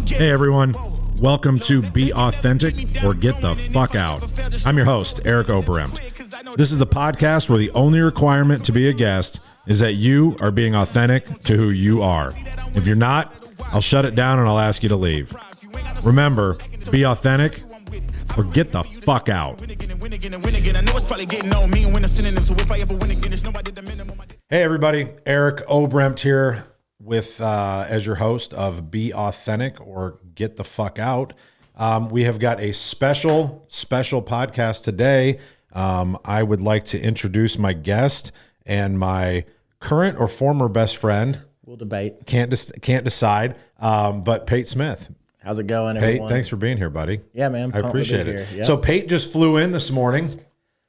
Hey everyone, welcome to Be Authentic or Get the Fuck Out. I'm your host, Eric Oberembt. This is the podcast where the only requirement to be a guest is that you are being authentic to who you are. If you're not, I'll shut it down and I'll ask you to leave. Remember, be authentic or get the fuck out. Hey everybody, Eric Oberembt here with as your host of Be Authentic or Get the Fuck Out. We have got a special podcast today. I would like to introduce my guest and my current or former best friend. We'll debate. Can't decide. But Pate Smith. How's it going, Pate, everyone? thanks for being here, buddy. Yeah, man. I appreciate it. Yep. So Pate just flew in this morning.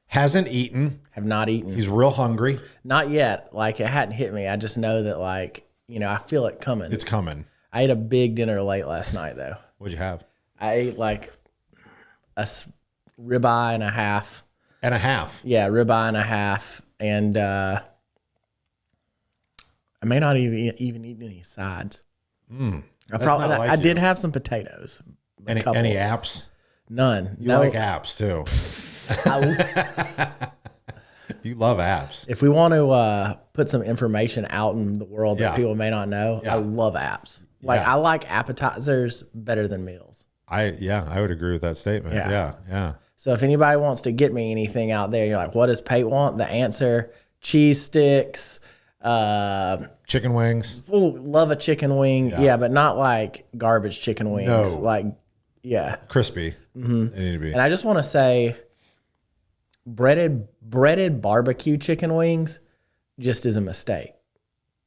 Hasn't eaten. Have not eaten. He's real hungry. Not yet. Like, it hadn't hit me. I just know that, like, you know, I feel it coming. It's coming. I ate a big dinner late last night, though. What'd you have? I ate, like, a ribeye and a half. And a half. Yeah, ribeye and a half. And I may not even eat any sides. I did have some potatoes. Any apps? None. You like apps, too. You love apps. If we want to put some information out in the world that people may not know, I love apps. Like, I like appetizers better than meals. I would agree with that statement. Yeah. So if anybody wants to get me anything out there, you're like, what does Pate want? The answer, cheese sticks, chicken wings. Ooh, love a chicken wing. Yeah, but not like garbage chicken wings. No. Like, yeah. Crispy. Mm-hmm. They need to be. And I just want to say, breaded barbecue chicken wings just is a mistake.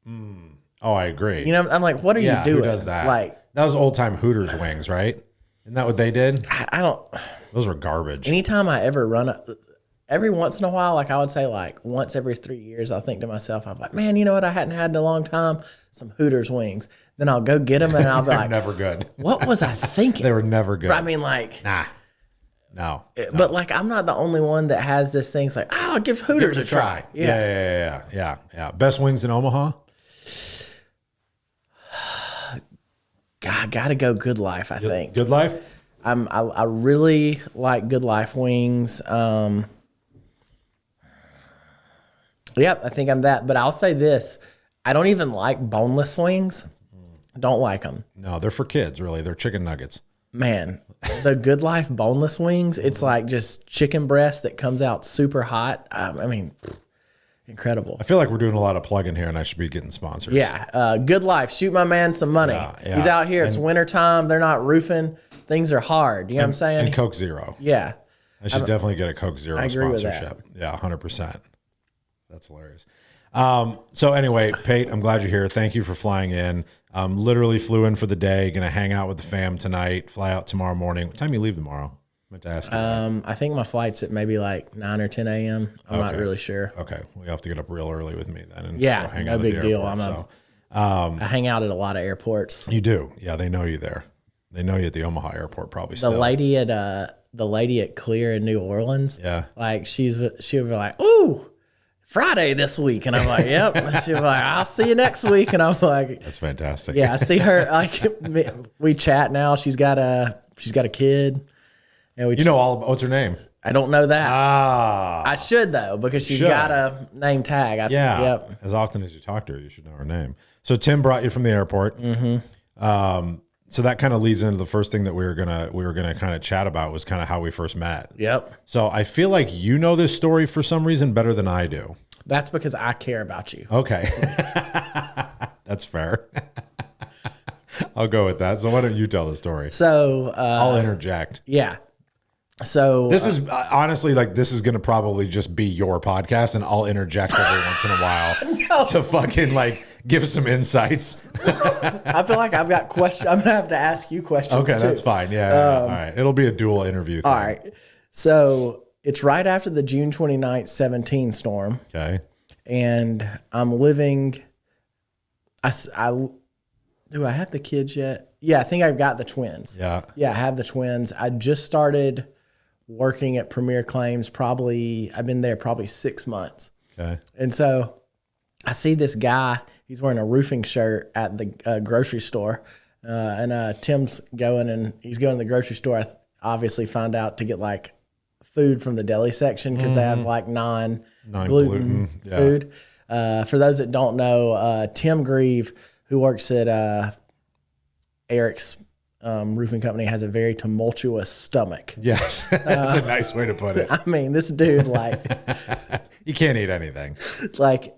Oh, I agree. You know, I'm like, what are you doing? Who does that? Like, that was old time Hooters wings, right? Isn't that what they did? I don't. Those were garbage. Anytime I ever every once in a while, like I would say like once every 3 years, I'll think to myself, I'm like, man, you know what I hadn't had in a long time? Some Hooters wings. Then I'll go get them and I'll be like, never good. What was I thinking? They were never good. I mean, like, nah. No. But like, I'm not the only one that has this thing. It's like, I'll give Hooters a try. Yeah. Best wings in Omaha? God, gotta go Good Life, I think. Good Life? I really like Good Life wings. Yep, I think I'm that. But I'll say this. I don't even like boneless wings. Don't like them. No, they're for kids, really. They're chicken nuggets. Man, the Good Life boneless wings, it's like just chicken breast that comes out super hot. I mean, incredible. I feel like we're doing a lot of plugging here and I should be getting sponsors. Yeah. Good Life. Shoot my man some money. Yeah. He's out here. It's winter time. They're not roofing. Things are hard. You know what I'm saying? And Coke Zero. Yeah. I should definitely get a Coke Zero sponsorship. Yeah, 100%. That's hilarious. So anyway, Pate, I'm glad you're here. Thank you for flying in. Literally flew in for the day. Going to hang out with the fam tonight. Fly out tomorrow morning. What time you leave tomorrow? I meant to ask you. I think my flight's at maybe like 9 or 10 a.m. I'm not really sure. Okay. Well, you have to get up real early with me then. And hang out no big deal. Airport, I hang out at a lot of airports. You do. Yeah, they know you there. They know you at the Omaha airport probably. The lady at Clear in New Orleans. Yeah. Like she'll be like, ooh, Friday this week. And I'm like, yep. She'll be like, I'll see you next week. And I'm like, that's fantastic. Yeah, I see her. Like, we chat now. She's got a kid. And what's her name? I don't know that. Ah. I should, though, because she's got a name tag. Yep. As often as you talk to her, you should know her name. So Tim brought you from the airport. Mm-hmm. So that kind of leads into the first thing that we were gonna kind of chat about was kind of how we first met. Yep. So I feel like you know this story for some reason better than I do. That's because I care about you. Okay. That's fair. I'll go with that. So why don't you tell the story? So I'll interject. Yeah. So this is honestly this is going to probably just be your podcast and I'll interject every once in a while to fucking give some insights. I feel like I've got questions. I'm going to have to ask you questions. Okay, too. that's fine. Yeah. All right. It'll be a dual interview thing. All right. So it's right after the June 29th, 17 storm. Okay. And I'm living, do I have the kids yet? Yeah, I think I've got the twins. Yeah. Yeah, I have the twins. I just started working at Premier Claims. I've been there probably 6 months. Okay. And so I see this guy, he's wearing a roofing shirt at the grocery store. Tim's going and he's going to the grocery store. I obviously found out to get like food from the deli section because they have like non-gluten food. For those that don't know, Tim Grieve, who works at Eric's roofing company, has a very tumultuous stomach. Yes, that's a nice way to put it. I mean, this dude, like, you can't eat anything. Like,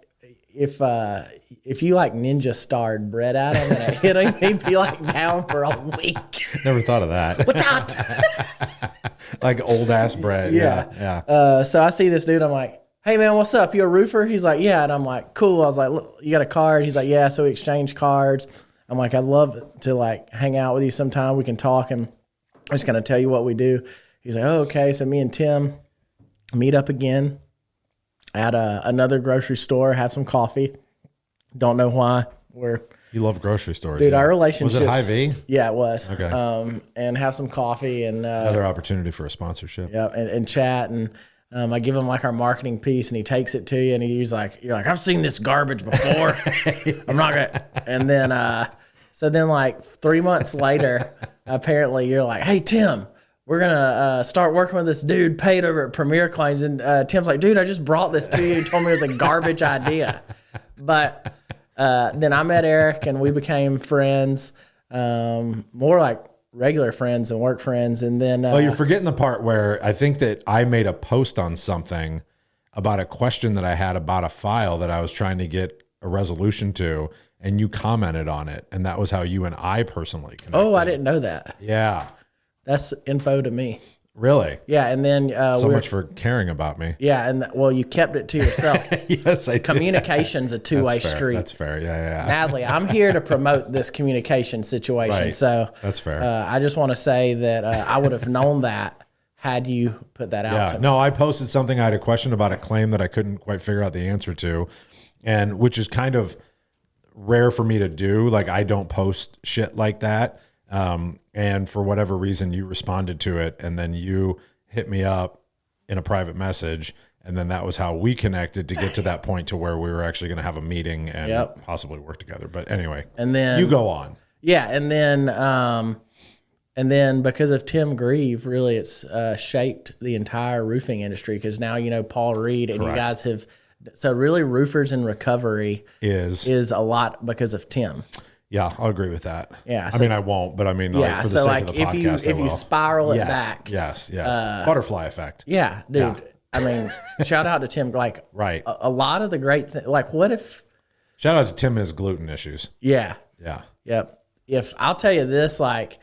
if you like ninja starred bread at him and it hit him, he'd be like down for a week. Never thought of that. What's that? Like old ass bread. Yeah. So I see this dude. I'm like, hey man, what's up? You a roofer? He's like, yeah. And I'm like, cool. I was like, look, you got a card? He's like, yeah. So we exchange cards. I'm like, I'd love to like hang out with you sometime. We can talk and I'm just gonna tell you what we do. He's like, oh, okay. So me and Tim meet up again at another grocery store, have some coffee. Don't know why. You love grocery stores, dude. Our relationship was it Hy-Vee? Yeah, it was. Okay. And have some coffee and another opportunity for a sponsorship. Yeah, and chat and I give him like our marketing piece and he takes it to you and he's like, you're like, I've seen this garbage before. I'm not gonna. And then so then like 3 months later, apparently you're like, hey Tim, we're gonna start working with this dude Pate over at Premier Claims. And Tim's like, dude, I just brought this to you. You told me it was a garbage idea. But then I met Eric and we became friends, more like regular friends and work friends. And then well, you're forgetting the part where I think that I made a post on something about a question that I had about a file that I was trying to get a resolution to, and you commented on it, and that was how you and I personally connected. Oh, I didn't know that. Yeah. That's info to me. Really? Yeah, and then so much for caring about me. Yeah, and well, you kept it to yourself. Yes, I did. Communication's a two-way street. That's fair. Yeah. Natalie, I'm here to promote this communication situation. Right. So that's fair. I just want to say that I would have known that had you put that out. To me. No, I posted something. I had a question about a claim that I couldn't quite figure out the answer to, and which is kind of rare for me to do. Like I don't post shit like that. And for whatever reason, you responded to it, and then you hit me up in a private message, and then that was how we connected to get to that point to where we were actually going to have a meeting and possibly work together. But anyway, and then you go on. Yeah, and then because of Tim Grieve, really, it's shaped the entire roofing industry because now you know Paul Reed, and you guys have. So really, Roofers in Recovery is a lot because of Tim. Yeah, I'll agree with that. Yeah, so, I mean, I won't, but I mean, like, for the sake of the podcast, if you spiral it back, yes, butterfly effect. Yeah, dude. Yeah. I mean, shout out to Tim. Like, right, a lot of the great things. Like, what if? Shout out to Tim and his gluten issues. Yeah. Yep. If I'll tell you this, like,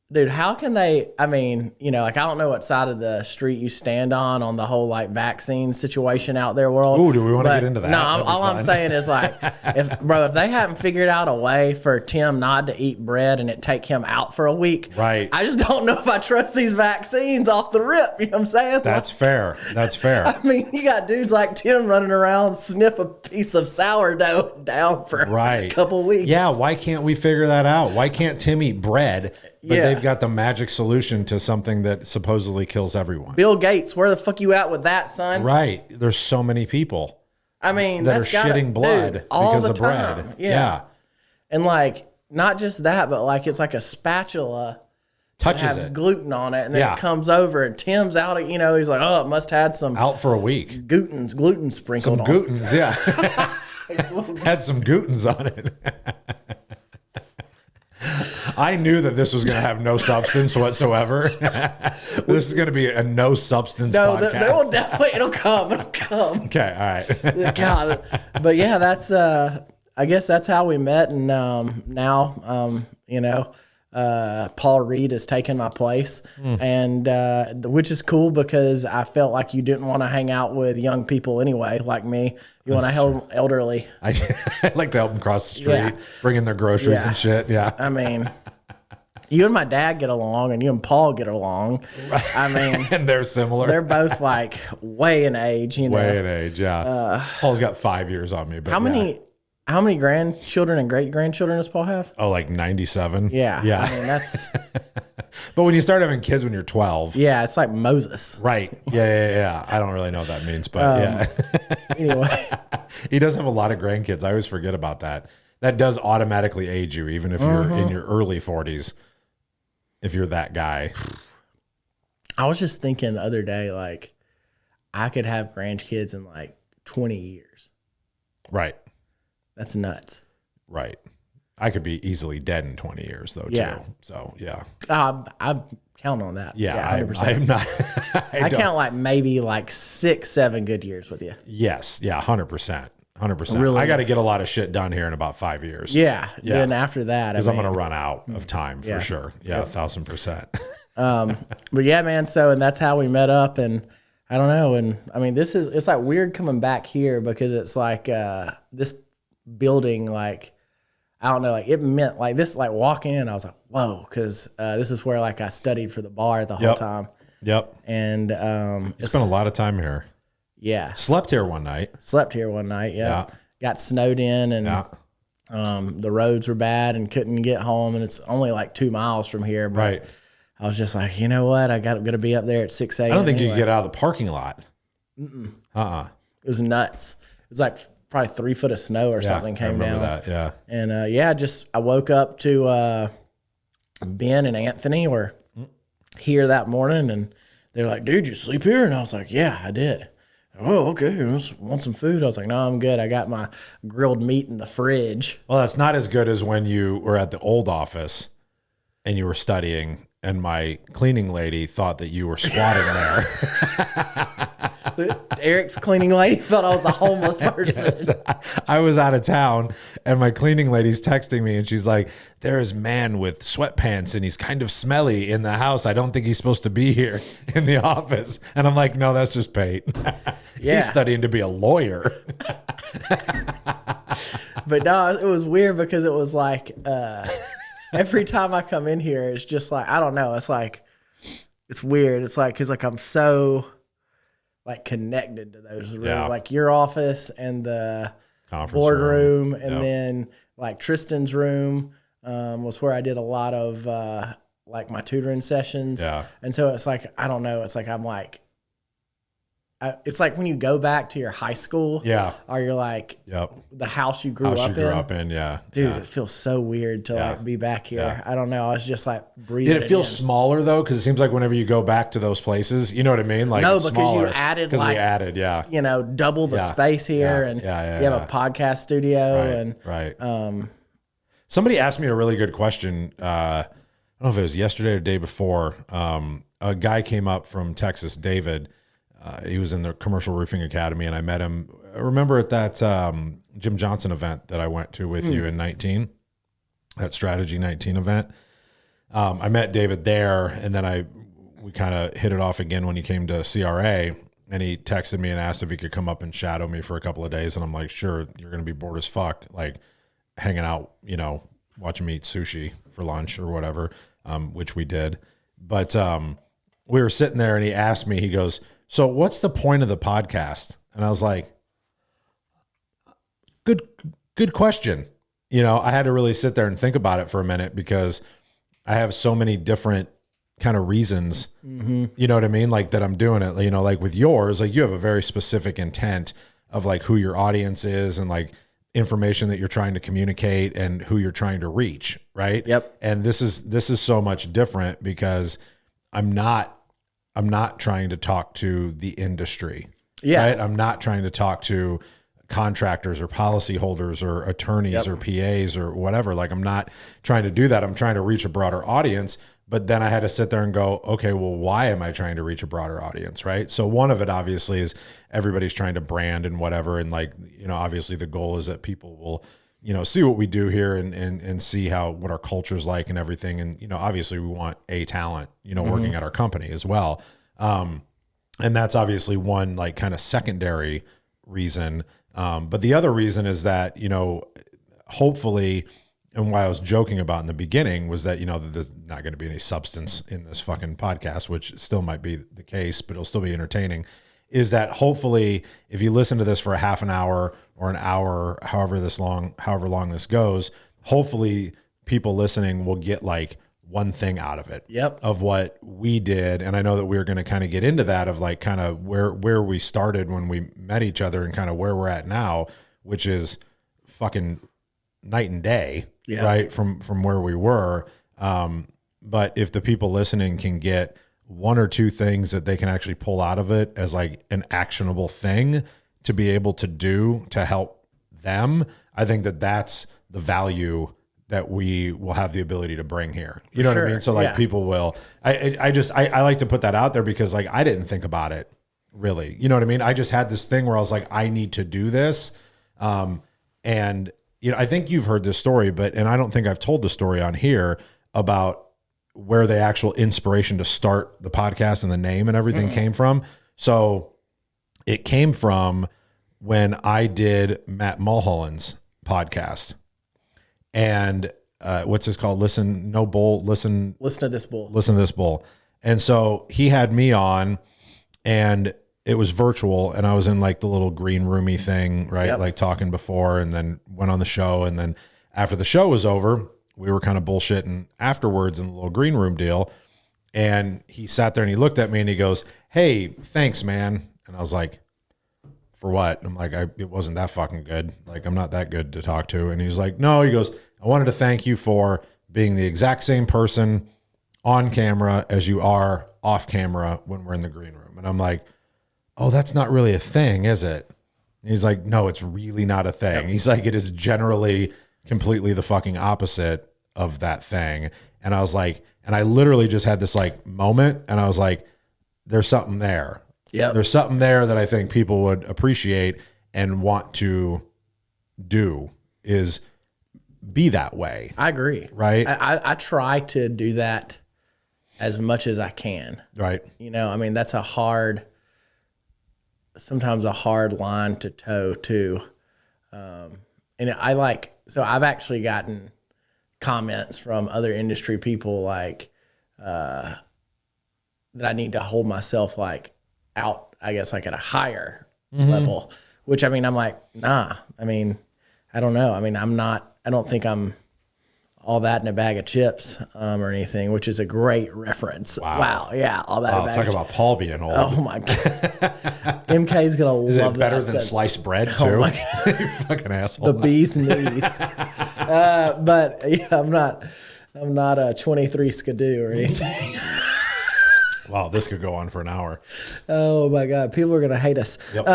dude, how can they? I mean, you know, like I don't know what side of the street you stand on the whole like vaccine situation out there world. Ooh, do we want to get into that? No, all I'm saying is like, if they haven't figured out a way for Tim not to eat bread and it take him out for a week, right? I just don't know if I trust these vaccines off the rip. You know what I'm saying? That's fair. That's fair. I mean, you got dudes like Tim running around sniff a piece of sourdough down for a couple weeks. Yeah, why can't we figure that out? Why can't Tim eat bread? But they've got the magic solution to something that supposedly kills everyone. Bill Gates, where the fuck you at with that, son? Right. There's so many people. I mean, that are shitting blood because of bread. Yeah. And like, not just that, but like it's like a spatula touches it, gluten on it, and then it comes over, and Tim's out. You know, he's like, oh, it must have had some out for a week. Gluten sprinkled. Some glutens, yeah. Had some glutens on it. I knew that this was going to have no substance whatsoever. This is going to be a no substance podcast. There will definitely, it'll come. Okay, all right. God, but yeah, that's I guess that's how we met, and now you know, Paul Reed has taken my place, and which is cool because I felt like you didn't want to hang out with young people anyway, like me. You want to help elderly. I like to help them cross the street, bring in their groceries and shit. Yeah. I mean, you and my dad get along, and you and Paul get along. I mean, and they're similar. They're both like way in age, you know. Way in age, yeah. Paul's got 5 years on me. But how many grandchildren and great grandchildren does Paul have? Oh, like 97. Yeah. I mean, that's. But when you start having kids when you're 12. Yeah, it's like Moses. Right. Yeah. I don't really know what that means, but yeah. Anyway. He does have a lot of grandkids. I always forget about that. that does automatically age you, even if you're in your early 40s, if you're that guy. I was just thinking the other day, like, I could have grandkids in like 20 years. Right. That's nuts. Right. I could be easily dead in 20 years, though, too. So, yeah. I count on that. Yeah, 100%. I'm not. I count like maybe like 6-7 good years with you. Yes. Yeah, 100%. 100%. Really? I got to get a lot of shit done here in about 5 years. Yeah. Then after that, because I'm going to run out of time for sure. Yeah, 1,000%. But yeah, man. So, and that's how we met up, and I don't know. And I mean, it's like weird coming back here because it's like this building, like, I don't know, like it meant like this, like walking in, I was like, whoa, because this is where like I studied for the bar the whole time. Yep. And you spent a lot of time here. Yeah. Slept here one night. Yeah. Got snowed in, and the roads were bad and couldn't get home, and it's only like 2 miles from here. But right. I was just like, you know what? Gonna be up there at 6 a.m. I don't think you could get out of the parking lot. It was nuts. It was like probably 3 foot of snow or something came down. That, yeah. And I woke up to Ben and Anthony were here that morning, and they're like, dude, you sleep here? And I was like, yeah, I did. Oh, okay. Want some food? I was like, no, I'm good. I got my grilled meat in the fridge. Well, that's not as good as when you were at the old office and you were studying, and my cleaning lady thought that you were squatting there. Eric's cleaning lady thought I was a homeless person. Yes. I was out of town, and my cleaning lady's texting me, and she's like, there is a man with sweatpants, and he's kind of smelly in the house. I don't think he's supposed to be here in the office. And I'm like, no, that's just Pate. He's studying to be a lawyer. But no, it was weird because it was like every time I come in here, it's just like, I don't know. It's like, it's weird. It's like, cause like I'm so like connected to those rooms, like your office and the conference boardroom. And then like Tristan's room was where I did a lot of like my tutoring sessions. Yeah. And so it's like, I don't know. It's like, I'm like, it's like when you go back to your high school, or you're like, the house you grew up in, dude. It feels so weird to like be back here. I don't know. I was just like breathing. Did it feel smaller though? Because it seems like whenever you go back to those places, you know what I mean? Like no, because smaller, you added we added, you know, double the space here, and you have a podcast studio, and somebody asked me a really good question. I don't know if it was yesterday or the day before. A guy came up from Texas, David. He was in the Commercial Roofing Academy, and I met him. I remember at that Jim Johnson event that I went to with you in 19, that Strategy 19 event. I met David there, and then we kind of hit it off again when he came to CRA, and he texted me and asked if he could come up and shadow me for a couple of days, and I'm like, sure, you're going to be bored as fuck, like hanging out, you know, watching me eat sushi for lunch or whatever, which we did. But we were sitting there, and he asked me, he goes, so what's the point of the podcast? And I was like, good question. You know, I had to really sit there and think about it for a minute because I have so many different kind of reasons, you know what I mean? Like that I'm doing it, you know, like with yours, like you have a very specific intent of like who your audience is and like information that you're trying to communicate and who you're trying to reach. Right. Yep. And this is so much different because I'm not trying to talk to the industry. Yeah. Right? I'm not trying to talk to contractors or policyholders or attorneys or PAs or whatever. Like I'm not trying to do that. I'm trying to reach a broader audience. But then I had to sit there and go, okay, well, why am I trying to reach a broader audience? Right. So one of it obviously is everybody's trying to brand and whatever. And like, you know, obviously the goal is that people will, you know, see what we do here and see what our culture's like and everything. And, you know, obviously we want a talent, you know, working at our company as well. And that's obviously one like kind of secondary reason. But the other reason is that, you know, hopefully, and why I was joking about in the beginning was that, you know, that there's not going to be any substance in this fucking podcast, which still might be the case, but it'll still be entertaining, is that hopefully if you listen to this for a half an hour or an hour, however long this goes, hopefully people listening will get like one thing out of it of what we did. And I know that we're going to kind of get into that of like kind of where we started when we met each other and kind of where we're at now, which is fucking night and day, Yeah. right? From where we were. But if the people listening can get one or two things that they can actually pull out of it as like an actionable thing to be able to do to help them, I think that that's the value that we will have the ability to bring here. You know what I mean? So like people will, I like to put that out there because like, I didn't think about it really, you know what I mean? I just had this thing where I was like, I need to do this. And you know, I think you've heard this story, and I don't think I've told the story on here about where the actual inspiration to start the podcast and the name and everything came from. So it came from when I did Matt Mulholland's podcast, and what's this called? Listen to this bull. And so he had me on, and it was virtual, and I was in like the little green roomy thing, right? Yep. Like talking before, and then went on the show. And then after the show was over, we were kind of bullshitting afterwards in the little green room deal. And he sat there and he looked at me and he goes, "Hey, thanks, man." And I was like, "For what?" And I'm like, it wasn't that fucking good. Like, I'm not that good to talk to. And he was like, "No," he goes, "I wanted to thank you for being the exact same person on camera as you are off camera when we're in the green room." And I'm like, "Oh, that's not really a thing, is it?" And he's like, "No, it's really not a thing." Yep. He's like, "It is generally completely the fucking opposite of that thing." And I was like, and I literally just had this like moment, and I was like, there's something there. Yeah. There's something there that I think people would appreciate and want to do, is be that way. I agree. Right. I try to do that as much as I can. Right. You know, I mean, that's sometimes a hard line to toe too. And so I've actually gotten comments from other industry people like, that I need to hold myself like out, I guess, like at a higher level, which I mean, I'm like, nah, I mean, I don't know. I mean, I don't think I'm all that in a bag of chips, or anything, which is a great reference. Wow. Yeah. All that. Wow, talk about Paul being old. Oh my God. MK's going to love that. Is it better than sliced bread too? Oh you fucking asshole. The bee's knees. But yeah, I'm not a 23 skidoo or anything. Wow, this could go on for an hour. Oh my God, people are gonna hate us. Yep.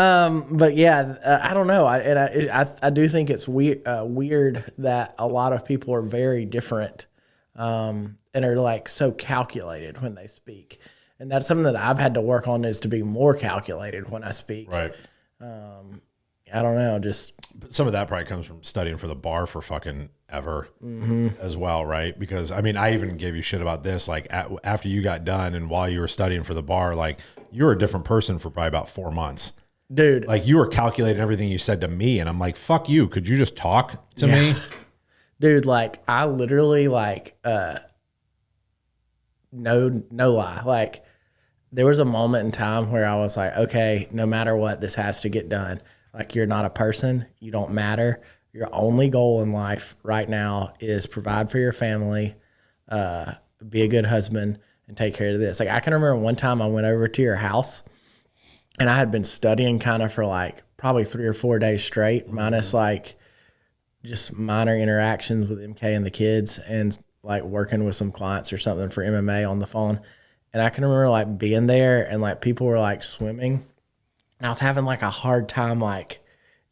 But yeah, I don't know. I do think it's weird that a lot of people are very different, and are like so calculated when they speak, and that's something that I've had to work on, is to be more calculated when I speak. Right. I don't know, just some of that probably comes from studying for the bar for fucking ever as well, right? Because I mean, I even gave you shit about this, like after you got done and while you were studying for the bar, like you were a different person for probably about 4 months. Dude. Like you were calculating everything you said to me, and I'm like, fuck you. Could you just talk to me? Dude, like I literally like, no lie. Like there was a moment in time where I was like, okay, no matter what, this has to get done. Like you're not a person. You don't matter. Your only goal in life right now is provide for your family, be a good husband, and take care of this. Like I can remember one time I went over to your house, and I had been studying kind of for like probably 3 or 4 days straight, minus like just minor interactions with MK and the kids, and like working with some clients or something for MMA on the phone. And I can remember like being there, and like people were like swimming, and I was having like a hard time like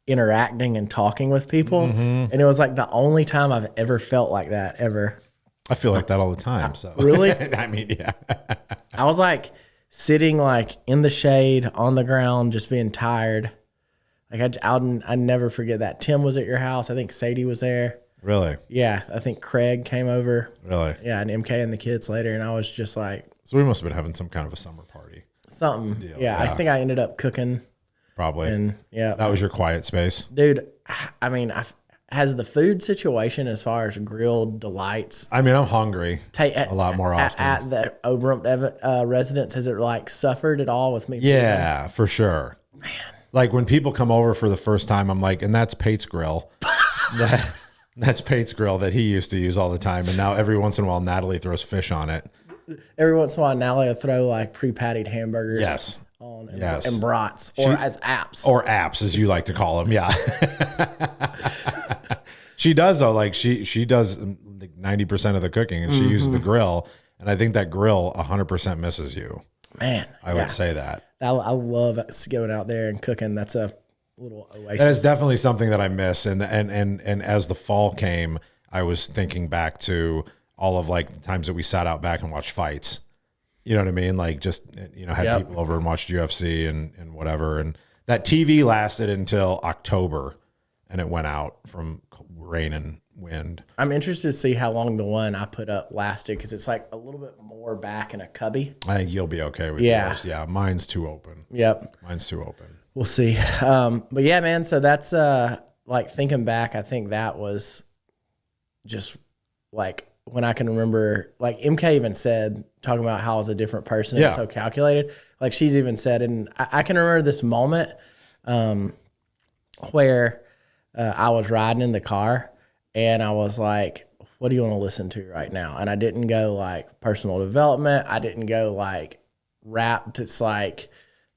interacting and talking with people. And it was like the only time I've ever felt like that ever. I feel like that all the time. So really? I mean, yeah. I was like sitting like in the shade on the ground, just being tired. Like I never forget that. Tim was at your house. I think Sadie was there. Really? Yeah. I think Craig came over. Really? Yeah. And MK and the kids later. And I was just like, so we must have been having some kind of a summer party. Something. Yeah. I think I ended up cooking. Probably. And yeah. That was your quiet space. Dude, I mean, has the food situation as far as grilled delights? I mean, I'm hungry a lot more often. At the Oberembt residence, has it like suffered at all with me? Yeah, for sure. Man. Like when people come over for the first time, I'm like, and that's Pate's grill. That's Pate's grill that he used to use all the time. And now every once in a while, Natalie throws fish on it. Every once in a while, Natalie will throw like pre-pattied hamburgers. Yes. On and brats, as apps. Or apps, as you like to call them, yeah. She does though. Like she does like 90% of the cooking, and she uses the grill. And I think that grill 100% misses you. Man, I would say that. I love going out there and cooking. That's a little oasis. That is definitely something that I miss. And as the fall came, I was thinking back to all of like the times that we sat out back and watched fights. You know what I mean? Like just, had people over and watched UFC and whatever. And that TV lasted until October, and it went out from rain and wind. I'm interested to see how long the one I put up lasted, because it's like a little bit more back in a cubby. I think you'll be okay with yours. Yeah, mine's too open. Yep. Mine's too open. We'll see. But yeah, man, so that's like thinking back, I think that was just like when I can remember, like MK even said, talking about how I was a different person and so calculated. Like she's even said, and I can remember this moment where I was riding in the car and I was like, what do you want to listen to right now? And I didn't go like personal development. I didn't go like rap that's like,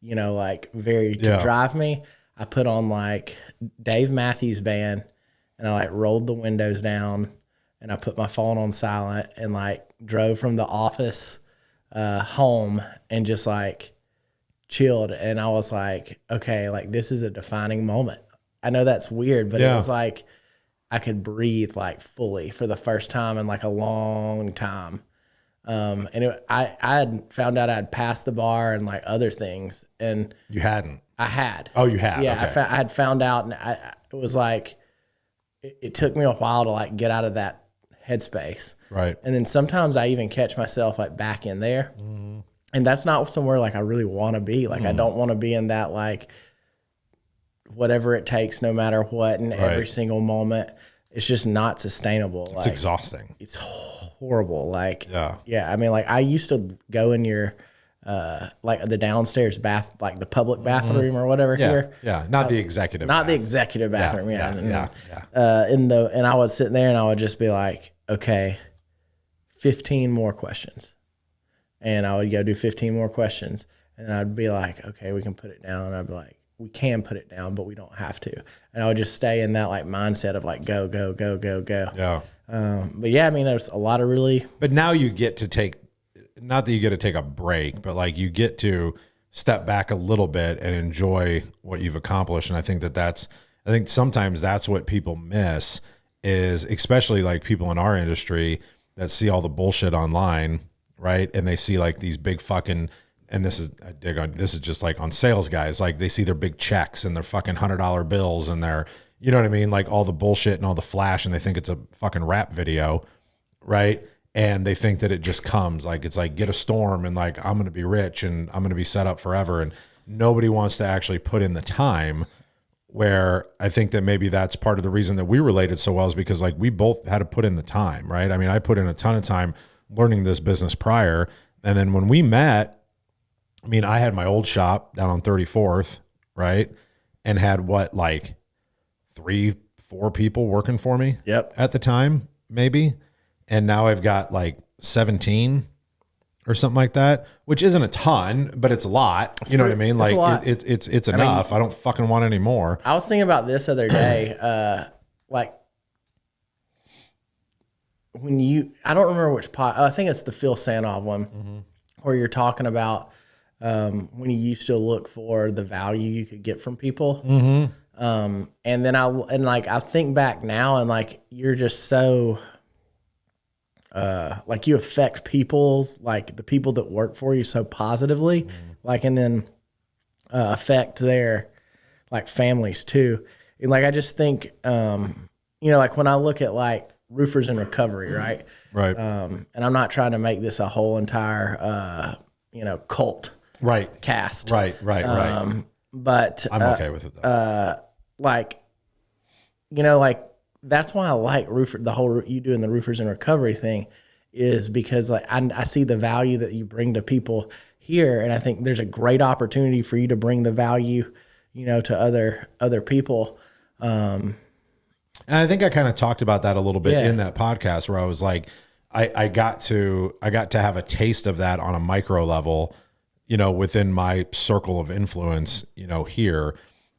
like very to drive me. I put on like Dave Matthews Band, and I like rolled the windows down, and I put my phone on silent and like drove from the office home and just like chilled. And I was like, okay, like this is a defining moment. I know that's weird, but it was like I could breathe like fully for the first time in like a long time. And I had found out I'd passed the bar and like other things, and you hadn't. I had. Oh, you had. Yeah, okay. I had found out, and it was like it took me a while to like get out of that headspace. Right. And then sometimes I even catch myself like back in there, and that's not somewhere like I really want to be. Like I don't want to be in that like whatever it takes, no matter what, and every single moment. It's just not sustainable. It's exhausting. It's horrible. Like, yeah. I mean, like I used to go in your, like the downstairs bath, like the public bathroom or whatever here. Yeah. Not the executive. Not the executive bathroom. Yeah. Yeah. And I would sit there and I would just be like, okay, 15 more questions. And I would go do 15 more questions. And I'd be like, okay, we can put it down. And I'd be like, we can put it down, but we don't have to. And I would just stay in that like mindset of like, go, go, go, go, go. Yeah. But yeah, I mean, there's a lot of really. But now you get to take, not that you get to take a break, but like you get to step back a little bit and enjoy what you've accomplished. And I think I think sometimes that's what people miss, is especially like people in our industry that see all the bullshit online, right? And they see like these big fucking, and this is just like on sales guys, like they see their big checks and their fucking $100 bills and their, you know what I mean? Like all the bullshit and all the flash, and they think it's a fucking rap video, right? And they think that it just comes like, it's like get a storm and like, I'm going to be rich and I'm going to be set up forever. And nobody wants to actually put in the time, where I think that maybe that's part of the reason that we related so well, is because like we both had to put in the time, right? I mean, I put in a ton of time learning this business prior. And then when we met, I mean, I had my old shop down on 34th, right? And had like 3-4 people working for me at the time, maybe. And now I've got like 17 or something like that, which isn't a ton, but it's a lot. You know what I mean? Like it's enough. I don't fucking want any more. I was thinking about this other day, like when I don't remember which pot, I think it's the Phil Sanov one, where you're talking about when you used to look for the value you could get from people. And then I think back now, and like you're just so like you affect people's, like the people that work for you so positively, like, and then affect their like families too. And like I just think like when I look at like roofers in recovery, right? And I'm not trying to make this a whole entire cult cast. Right. But I'm okay with it though. Like that's why I like you doing the roofers in recovery thing, is because like I see the value that you bring to people here, and I think there's a great opportunity for you to bring the value, to other people. And I think I kind of talked about that a little bit in that podcast, where I was like, I got to have a taste of that on a micro level, within my circle of influence, here,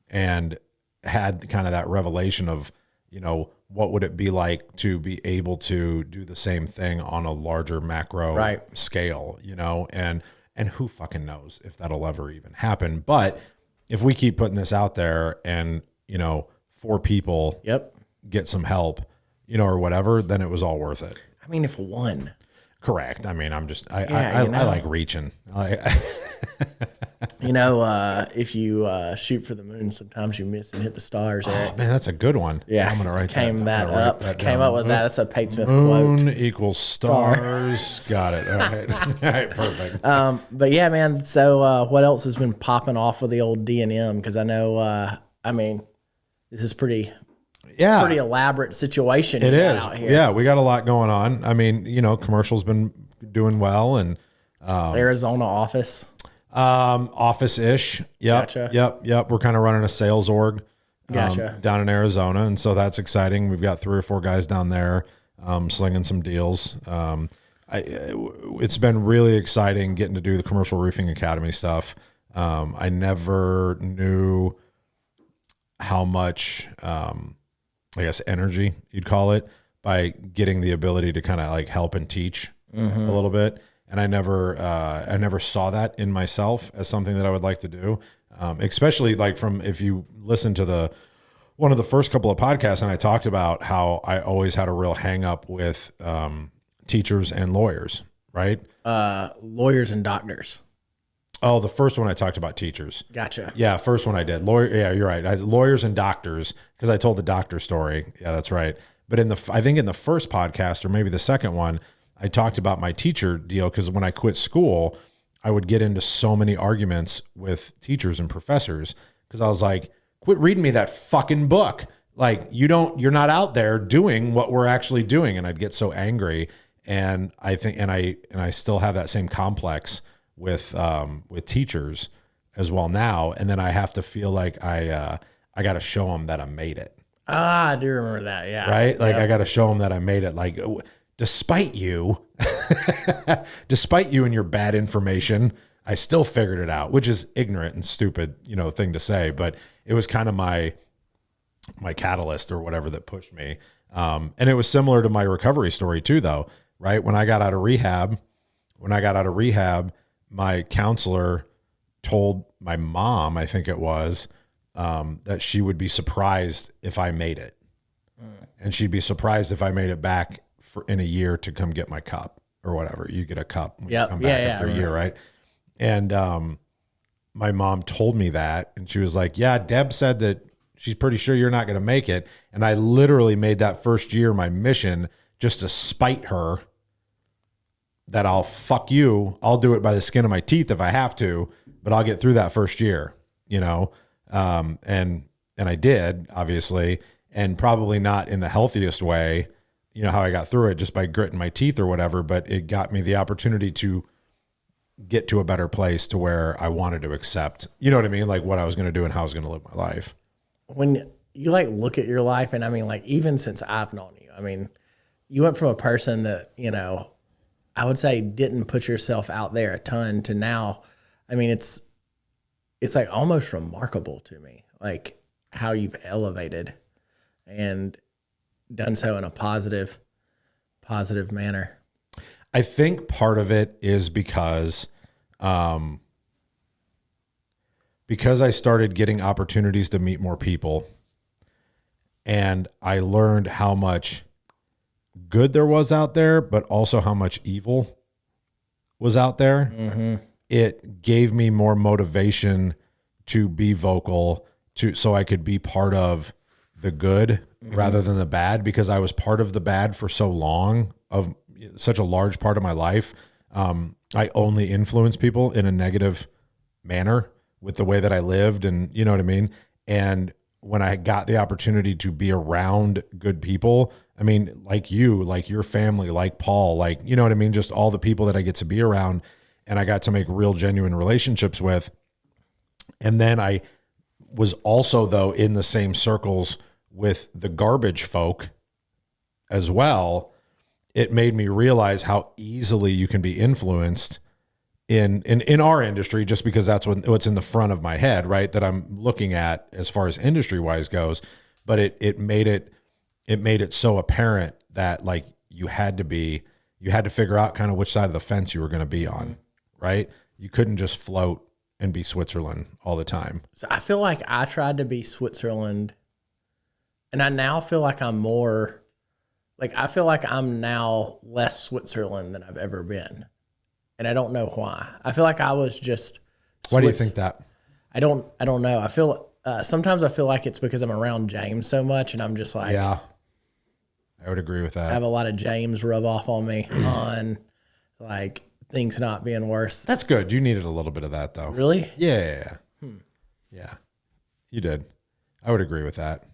and had kind of that revelation of, what would it be like to be able to do the same thing on a larger macro scale, you know, and who fucking knows if that'll ever even happen. But if we keep putting this out there and, you know, 4 people get some help, you know, or whatever, then it was all worth it. I mean, if one. Correct. I mean, I like reaching. You know, if you shoot for the moon, sometimes you miss and hit the stars. Oh, man, that's a good one. Yeah, I'm gonna write came that. Came up with that. That's a Pate Smith Moon quote. equals stars. Got it. All right. All right. Perfect. But yeah, man. So what else has been popping off with the old D&M? Because I know, I mean, this is pretty elaborate situation. It is. Out here. Yeah, we got a lot going on. I mean, you know, commercial's been doing well, and Arizona office. Office-ish. Yep. Gotcha. Yep. We're kind of running a sales org down in Arizona. And so that's exciting. We've got 3 or 4 guys down there slinging some deals. It's been really exciting getting to do the Commercial Roofing Academy stuff. I never knew how much, I guess, energy you'd call it, by getting the ability to kind of like help and teach a little bit. And I never saw that in myself as something that I would like to do. Especially like if you listen to one of the first couple of podcasts, and I talked about how I always had a real hang up with teachers and lawyers, right? Lawyers and doctors. Oh, the first one I talked about teachers. Gotcha. Yeah, first one I did. Yeah, you're right. Lawyers and doctors, because I told the doctor story. Yeah, that's right. But I think in the first podcast, or maybe the second one, I talked about my teacher deal, because when I quit school, I would get into so many arguments with teachers and professors, because I was like, quit reading me that fucking book. Like, you're not out there doing what we're actually doing. And I'd get so angry. And I think, and I still have that same complex with teachers as well now. And then I have to feel like I got to show them that I made it. Ah, I do remember that. Yeah. Right. Like, I got to show them that I made it. Like, despite you and your bad information, I still figured it out, which is ignorant and stupid, you know, thing to say, but it was kind of my catalyst or whatever that pushed me. And it was similar to my recovery story too, though, right? When I got out of rehab, my counselor told my mom, I think it was, that she would be surprised if I made it. And she'd be surprised if I made it back in a year to come get my cup or whatever. You get a cup when you come back after a year, right? And my mom told me that, and she was like, yeah, Deb said that she's pretty sure you're not going to make it. And I literally made that first year my mission just to spite her, that I'll fuck you. I'll do it by the skin of my teeth if I have to, but I'll get through that first year, you know? And I did, obviously, and probably not in the healthiest way, you know, how I got through it, just by gritting my teeth or whatever, but it got me the opportunity to get to a better place to where I wanted to accept, you know what I mean? Like what I was going to do and how I was going to live my life. When you like look at your life, and I mean, like, even since I've known you, I mean, you went from a person that, you know, I would say didn't put yourself out there a ton to now. I mean, it's like almost remarkable to me, like how you've elevated and done so in a positive manner. I think part of it is because I started getting opportunities to meet more people, and I learned how much good there was out there, but also how much evil was out there. Mm-hmm. It gave me more motivation to be vocal, so I could be part of the good rather than the bad, because I was part of the bad for so long, of such a large part of my life. I only influenced people in a negative manner with the way that I lived, and you know what I mean? And when I got the opportunity to be around good people, I mean, like you, like your family, like Paul, like, you know what I mean? Just all the people that I get to be around, and I got to make real, genuine relationships with. And then I was also, though, in the same circles with the garbage folk as well. It made me realize how easily you can be influenced in our industry, just because that's what's in the front of my head, right? That I'm looking at as far as industry wise goes. But it made it it made it so apparent that like you had to figure out kind of which side of the fence you were going to be on, right? You couldn't just float and be Switzerland all the time. So I feel like I tried to be Switzerland, and I now feel like I'm more, like I feel like I'm now less Switzerland than I've ever been, and I don't know why. I feel like I was just. Why do you think that? I don't know. I feel sometimes I feel like it's because I'm around James so much, and I'm just like, yeah, I would agree with that. I have a lot of James rub off on me on like things not being worth. That's good. You needed a little bit of that though. Really? Yeah. Yeah, you did. I would agree with that.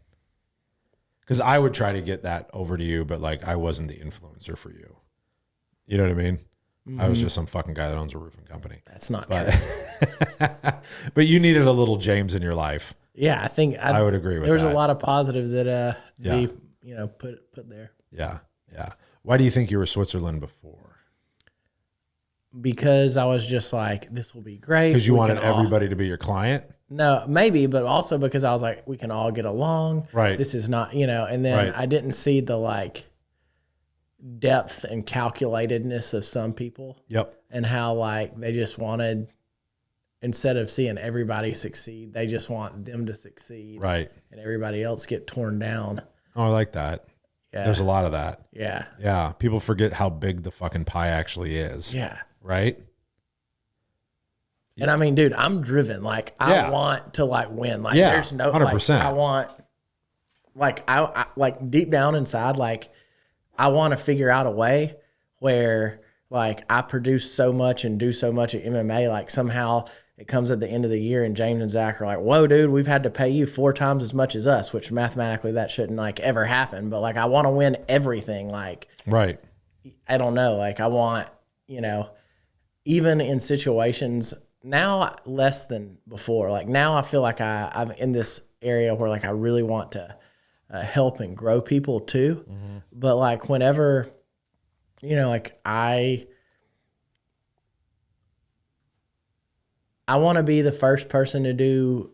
Because I would try to get that over to you, but like I wasn't the influencer for you. You know what I mean? I was just some fucking guy that owns a roofing company. That's not true. But you needed a little James in your life. Yeah, I think I would agree with there was that. a lot of positive that we put there. Yeah. Why do you think you were Switzerland before? Because I was just like, this will be great. Because you wanted everybody to be your client? No, maybe, but also because I was like, we can all get along. Right. This is not, and then I didn't see the like depth and calculatedness of some people. Yep. And how like they just wanted, instead of seeing everybody succeed, they just want them to succeed. Right. And everybody else get torn down. Oh, I like that. Yeah. There's a lot of that. Yeah. Yeah. People forget how big the fucking pie actually is. Yeah. Right? And I mean, dude, I'm driven. Like, I want to like win. Like, there's no 100%. Like, I want, like, I like deep down inside, like, I want to figure out a way where like I produce so much and do so much at MMA. Like somehow it comes at the end of the year and James and Zach are like, whoa, dude, we've had to pay you 4 times as much as us, which mathematically that shouldn't like ever happen. But like, I want to win everything. Like, right. I don't know. Like I want, even in situations now less than before, like now I feel like I'm in this area where like I really want to help and grow people too. Mm-hmm. But like whenever, like I want to be the first person to do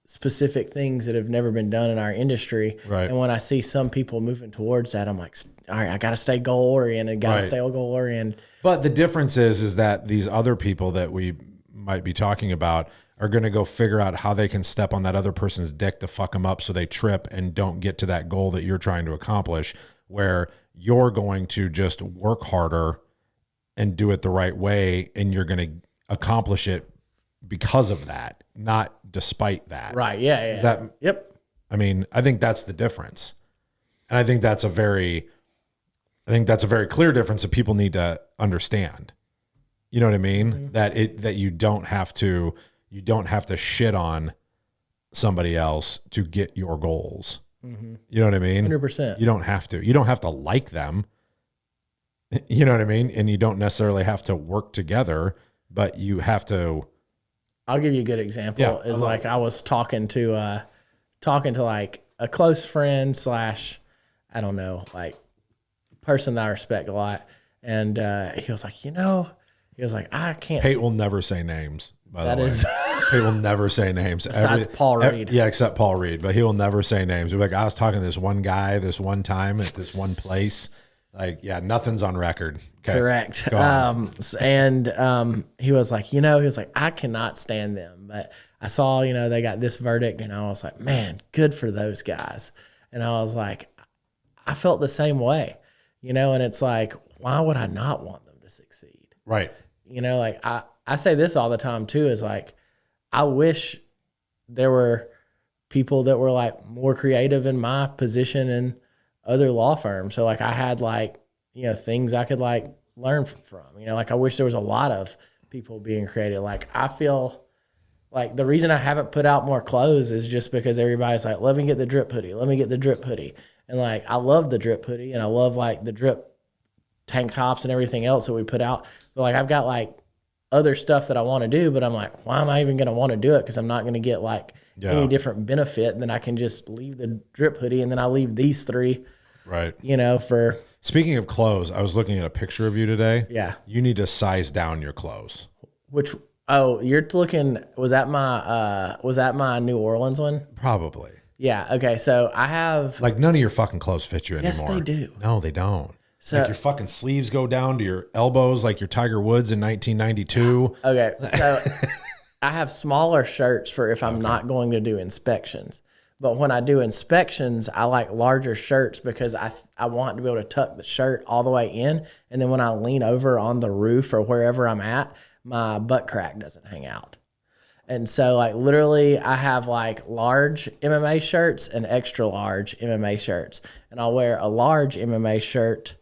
specific things that have never been done in our industry. Right. And when I see some people moving towards that, I'm like, all right, I got to stay goal oriented, stay goal oriented. But the difference is that these other people that we might be talking about are going to go figure out how they can step on that other person's dick to fuck them up so they trip and don't get to that goal that you're trying to accomplish, where you're going to just work harder and do it the right way, and you're going to accomplish it because of that, not despite that. Right. Yeah. Yep. I mean, I think that's the difference. And I think that's a very clear difference that people need to understand. You know what I mean? Mm-hmm. That you don't have to shit on somebody else to get your goals. Mm-hmm. You know what I mean? 100%. You don't have to. You don't have to like them. You know what I mean? And you don't necessarily have to work together, but you have to. I'll give you a good example. Yeah, is like I was talking to like a close friend / I don't know, like person that I respect a lot, and he was like, I can't. Pate will never say names. By the way, Pate will never say names. Besides Paul Reed. Yeah, except Paul Reed, but he will never say names. He'll be like, I was talking to this one guy this one time at this one place. Like, yeah, nothing's on record. Okay. Correct. He was like, I cannot stand them. But I saw, they got this verdict, and I was like, man, good for those guys. And I was like, I felt the same way, and it's like, why would I not want them to succeed? Right. Like I say this all the time too, is like, I wish there were people that were like more creative in my position in other law firms. So like I had like, things I could like learn from, like I wish there was a lot of people being creative. Like I feel like the reason I haven't put out more clothes is just because everybody's like, let me get the drip hoodie. Let me get the drip hoodie. And like, I love the drip hoodie and I love like the drip tank tops and everything else that we put out. But like, I've got like other stuff that I want to do, but I'm like, why am I even going to want to do it? Cause I'm not going to get like any different benefit than I can just leave the drip hoodie. And then I leave these 3, right. For. Speaking of clothes, I was looking at a picture of you today. Yeah. You need to size down your clothes. You're looking, was that my New Orleans one? Probably. Yeah. Okay. So I have. Like none of your fucking clothes fit you anymore. Yes, they do. No, they don't. So, like your fucking sleeves go down to your elbows like your Tiger Woods in 1992. Okay. So I have smaller shirts for if I'm not going to do inspections. But when I do inspections, I like larger shirts because I want to be able to tuck the shirt all the way in. And then when I lean over on the roof or wherever I'm at, my butt crack doesn't hang out. And so like literally I have like large MMA shirts and extra large MMA shirts. And I'll wear a large MMA shirt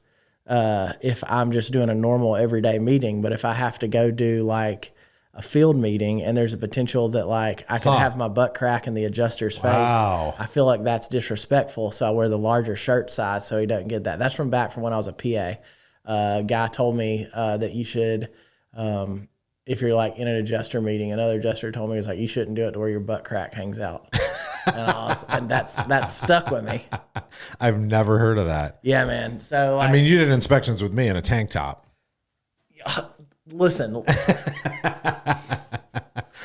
if I'm just doing a normal everyday meeting. But if I have to go do like a field meeting and there's a potential that like I could have my butt crack in the adjuster's face, I feel like that's disrespectful. So I wear the larger shirt size so he doesn't get that. That's from when I was a PA. A guy told me that you should, if you're like in an adjuster meeting, another adjuster told me, he was like, you shouldn't do it to where your butt crack hangs out. And that's stuck with me. I've never heard of that. Yeah, man. So like, I mean, you did inspections with me in a tank top. Listen,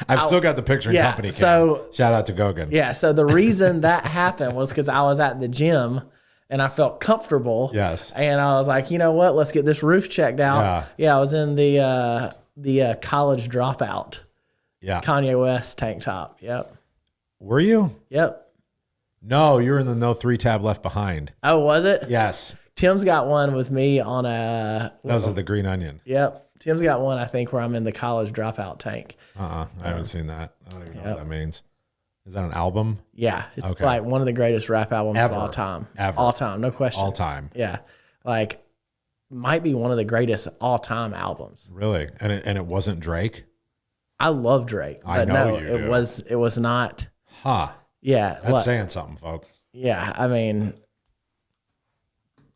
I've still got the picture in company cam. So shout out to Gogan. Yeah. So the reason that happened was because I was at the gym and I felt comfortable. Yes. And I was like, you know what? Let's get this roof checked out. Yeah. I was in the college dropout. Yeah. Kanye West tank top. Yep. Were you? Yep. No, you're in the No 3 tab left behind. Oh, was it? Yes. Tim's got one with me on a. Those are the green onion. Yep. Tim's got one, I think, where I'm in the college dropout tank. I haven't seen that. I don't even know what that means. Is that an album? Yeah. It's like one of the greatest rap albums of all time. Ever. All time. No question. All time. Yeah. Like, might be one of the greatest all time albums. Really? And it wasn't Drake? I love Drake. But I know no, you do. It was not. Huh. Yeah. That's saying something, folks. Yeah. I mean,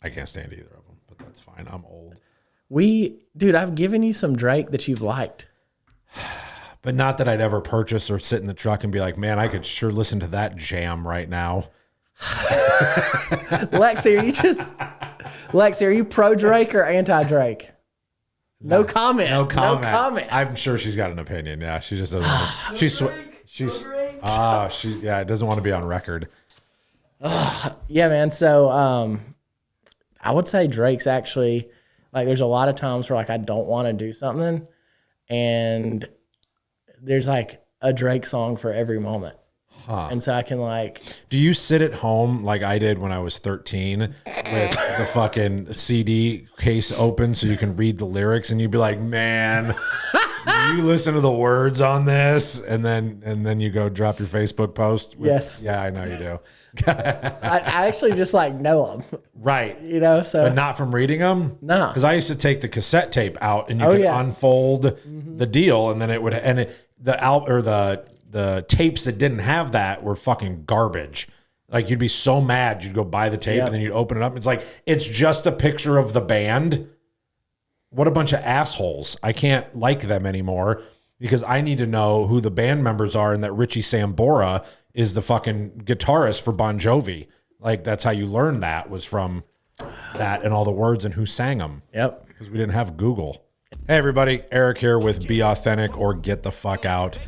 I can't stand either of them, but that's fine. I'm old. Dude, I've given you some Drake that you've liked. But not that I'd ever purchase or sit in the truck and be like, man, I could sure listen to that jam right now. Lexi, are you pro Drake or anti Drake? No comment. No comment. I'm sure she's got an opinion. Yeah, she just doesn't. It doesn't want to be on record. Yeah, man. So, I would say Drake's actually like. There's a lot of times where like I don't want to do something, and there's like a Drake song for every moment. And so I can like. Do you sit at home like I did when I was 13 with the fucking CD case open so you can read the lyrics and you'd be like, man, you listen to the words on this, and then you go drop your Facebook post? Yes. Yeah, I know you do. I actually just like know them. Right. You know, so. But not from reading them? No. Because I used to take the cassette tape out and you could unfold the deal, and then it would, the tapes that didn't have that were fucking garbage. Like you'd be so mad, you'd go buy the tape and then you'd open it up. It's like, it's just a picture of the band. What a bunch of assholes. I can't like them anymore because I need to know who the band members are and that Richie Sambora is the fucking guitarist for Bon Jovi. Like that's how you learn that, was from that and all the words and who sang them. Yep. Because we didn't have Google. Hey everybody, Eric here with Be Authentic or Get the Fuck Out.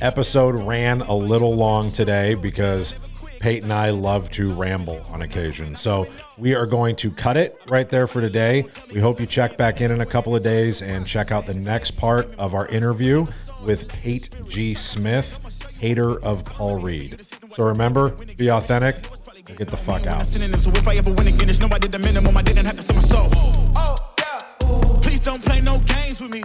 Episode ran a little long today because Pate and I love to ramble on occasion. So we are going to cut it right there for today. We hope you check back in a couple of days and check out the next part of our interview with Pate G. Smith, hater of Paul Reed. So remember, be authentic or get the fuck out. So if I ever win again, it's no, I did the minimum. I didn't have to sell my soul. Please don't play no games with me.